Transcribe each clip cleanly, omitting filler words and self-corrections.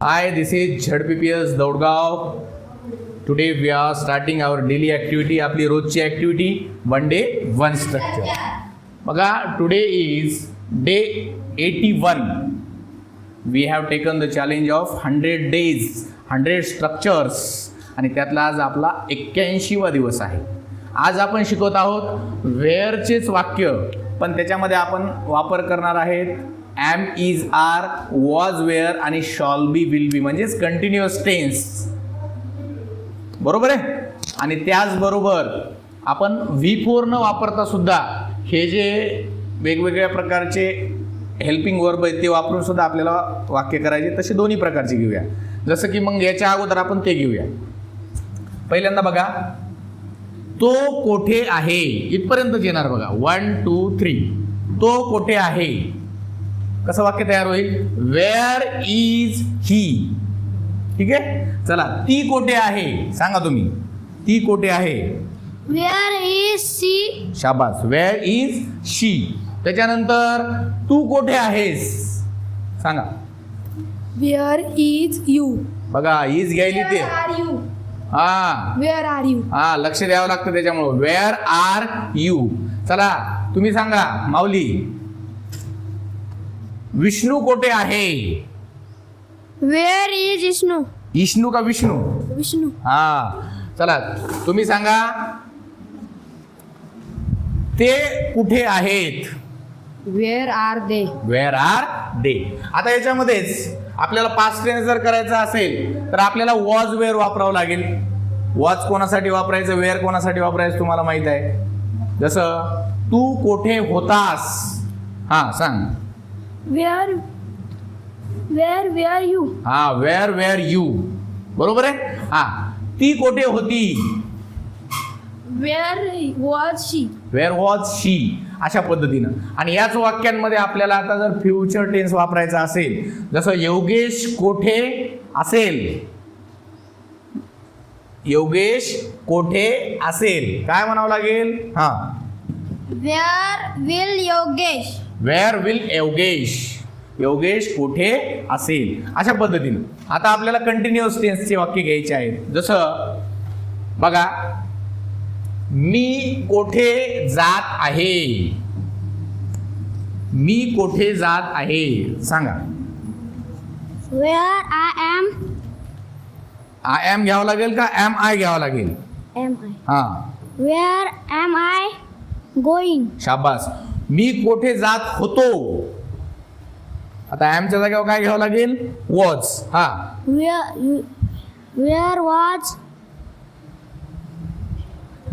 Hi, this is ZPPS Daudgaon. Today we are starting our daily activity. आपली रोजची activity one day one structure. बघा, today is day 81. We have taken the challenge of 100 days, 100 structures. आणि त्यातला आज आपला 81वा दिवस आहे. आज आपण शिकवत आहोत वेअरचेच वाक्य, पण त्याच्यामध्ये आपण वापर करणार आहेत am, is, are, was, were आणि shall be, will be म्हणजेच कंटिन्युअस टेन्स. बरोबर आहे. आणि त्याचबरोबर आपण V4 न वापरता सुद्धा हे जे वेगवेगळ्या प्रकारचे हेल्पिंग वर्ब आहेत ते वापरून सुद्धा आपल्याला वाक्य करायचे. तसे दोन्ही प्रकारचे घेऊया. जसं की मग याच्या अगोदर आपण ते घेऊया. पहिल्यांदा बघा, तो कोठे आहे इथपर्यंतच येणार बघा. 1 2 3. तो कोठे आहे कसं वाक्य तयार होईल? Where is he. ठीक आहे. चला, ती कोठे आहे सांगा तुम्ही. ती कोठे आहे? Where is she? शाबास. वेअर इज शी. त्याच्यानंतर तू कोठे आहेस सांगा. Where is you? बघा, इज घ्यायली ते. Where are you? हा Where are you? हा, लक्ष द्यावं लागतं त्याच्यामुळं. Where are you. चला, तुम्ही सांगा माऊली. विष्णू कोठे आहे? Where is Vishnu? विष्णू का विष्णू? Vishnu. हा, चला तुम्ही सांगा. ते कुठे आहेत? Where are they? Where are they. आता याच्यामध्येच आपल्याला पास्ट टेन्स जर करायचं असेल तर आपल्याला वॉज वेअर वापरावं लागेल. वॉज कोणासाठी वापरायचं, वेअर कोणासाठी वापरायचं तुम्हाला माहित आहे. जसं तू कोठे होतास. हा सांग. Where you? हा, वेअर यू. बरोबर आहे. हा, ती कोठे होती? Where was she? Where was she. अशा पद्धतीनं. आणि याच वाक्यांमध्ये आपल्याला आता जर फ्युचर टेन्स वापरायचा असेल, जसं योगेश कोठे असेल. योगेश कोठे असेल काय म्हणावं लागेल? हा, Where will Yogesh? Where will Yogesh. Yogesh कोठे असेल अशा पद्धतीनं. आता आपल्याला कंटिन्युअस टेन्सचे वाक्य घ्यायचे आहेत. जसं बघा, मी कोठे जात आहे. मी कोठे जात आहे सांगा. Where I am? I am घ्यावं लागेल का एम आय घ्यावं लागेल? Am I? हा, Where am I going? शाबास. मी कोठे जात होतो. आता एमच्या जागेवर काय घ्यावं लागेल? वॉज. हा, Where was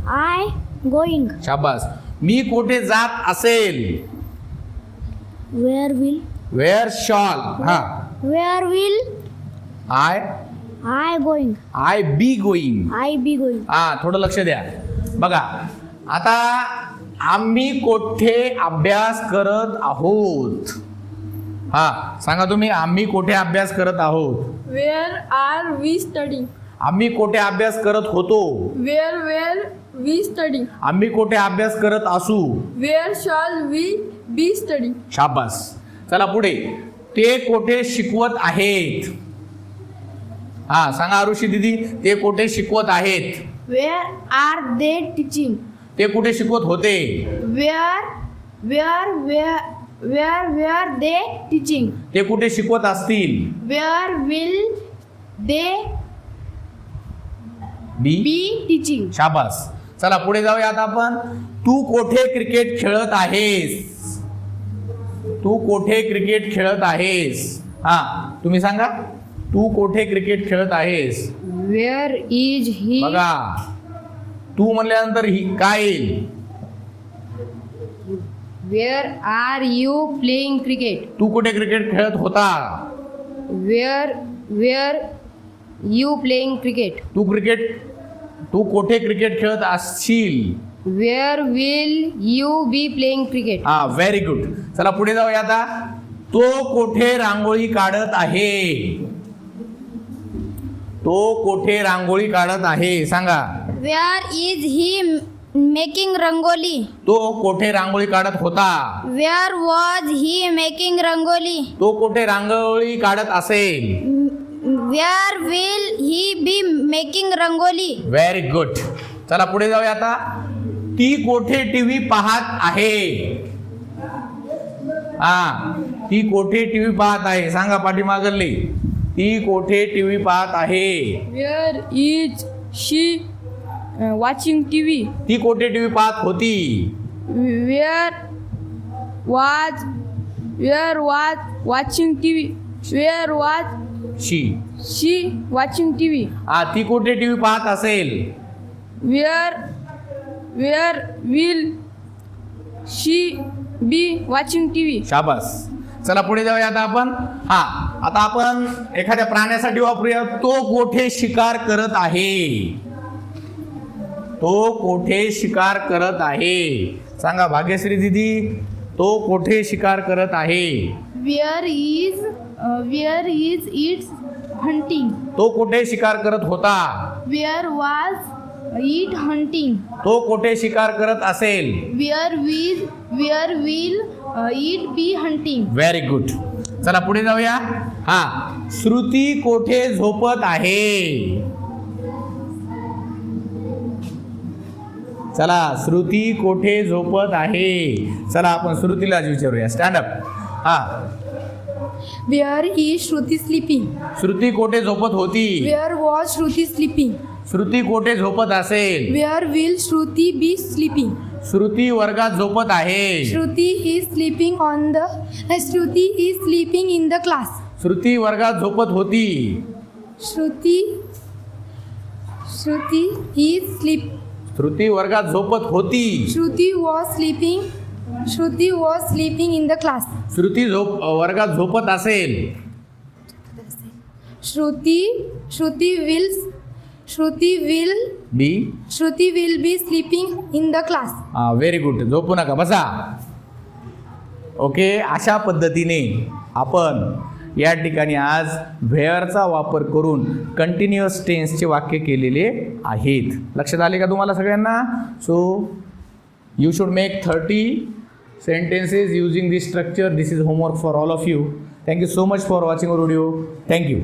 I going? शाबास. मी कोठे जात असेल. Where will? Where shall. हा, Where will आय I going? I be going. I be going? हा, थोडं लक्ष द्या. बघा, आता आम्ही कोठे अभ्यास करत आहोत. हा सांगा तुम्ही. आम्ही कोठे अभ्यास करत आहोत. Where are we studying? आम्ही कोठे अभ्यास करत होतो. Where we studying? आम्ही कोठे अभ्यास करत असू. Where shall we be studying? शाबास. चला पुढे. ते कोठे शिकवत आहेत. हा सांगा आरुषी दीदी. ते कोठे शिकवत आहेत. Where are they teaching? ते कुठे शिकवत होते. Where they teaching? ते कुठे शिकवत असतील. Where will they B. be teaching? शाबास. चला पुढे जाऊया आता आपण. तू कोठे क्रिकेट खेळत आहेस. तू कोठे क्रिकेट खेळत आहेस. हा तुम्ही सांगा. तू कोठे क्रिकेट खेळत आहेस. Where is he? बघा, तू म्हणल्यानंतर ही काय येईल? Where are you playing cricket? तू कुठे क्रिकेट खेळत होता. Where you playing cricket? तू कोठे क्रिकेट खेळत असशील. Where will you be playing cricket? हा, व्हेरी गुड. चला पुढे जाऊया आता. तो कोठे रांगोळी काढत आहे. तो कोठे रांगोळी काढत आहे सांगा. Where is he making rangoli? तो कोठे रांगोळी काढत होता. Where was he making rangoli? तो कोठे रांगोळी काढत असेल. Where will he be making rangoli? Very good. चला पुढे जाऊया आता. ती कोठे टीव्ही पाहत आहे. ती कोठे टीव्ही पाहत आहे. सांगा पाठीमागली. ती कोठे टीव्ही पाहत आहे. Where is she watching TV? ती कोठे टीव्ही पाहत होती. Where was watching TV? Where was she. she watching TV? ती कोठे टीव्ही पाहत असेल. Where will she be watching TV? शाबास. चला पुढे जाऊया आता आपण. आता आपण एखाद्या प्राण्यासाठी वापरूया. तो कोठे शिकार करत आहे. तो कोठे शिकार करत आहे. सांगा भाग्यश्री दीदी. तो कोठे शिकार करत आहे. Where is it hunting? तो कोठे शिकार करत होता. Where was it hunting? तो कोठे शिकार करत असेल. Where will it be hunting? Very good. चला पुढे जाऊया. श्रुती कोठे झोपत आहे. चला श्रुती कोठे झोपत आहे. चला आपण श्रुतीलाच विचारूया. Stand up. Where is Shruti sleeping? Shruti कोठे झोपत होती. Where was Shruti sleeping? Shruti कोठे झोपत असेल. Where will Shruti be sleeping? Shruti वर्गात झोपत आहे. Shruti is sleeping Shruti is sleeping in the class. Shruti वर्गात झोपत होती. Shruti is श्रुती वर्गात झोपत होती. Shruti was sleeping in the class. Shruti वर्गात झोपत असेल. Shruti will be sleeping in the class. Very good. झोपू नका, बसा. ओके. अशा पद्धतीने आपण या ठिकाणी आज व्हेअरचा वापर करून कंटिन्युअस टेन्सचे वाक्य केलेले आहेत. लक्षात आले का तुम्हाला सगळ्यांना. So you should make 30 sentences using this structure. This is homework for all of you. Thank you so much for watching our video. Thank you.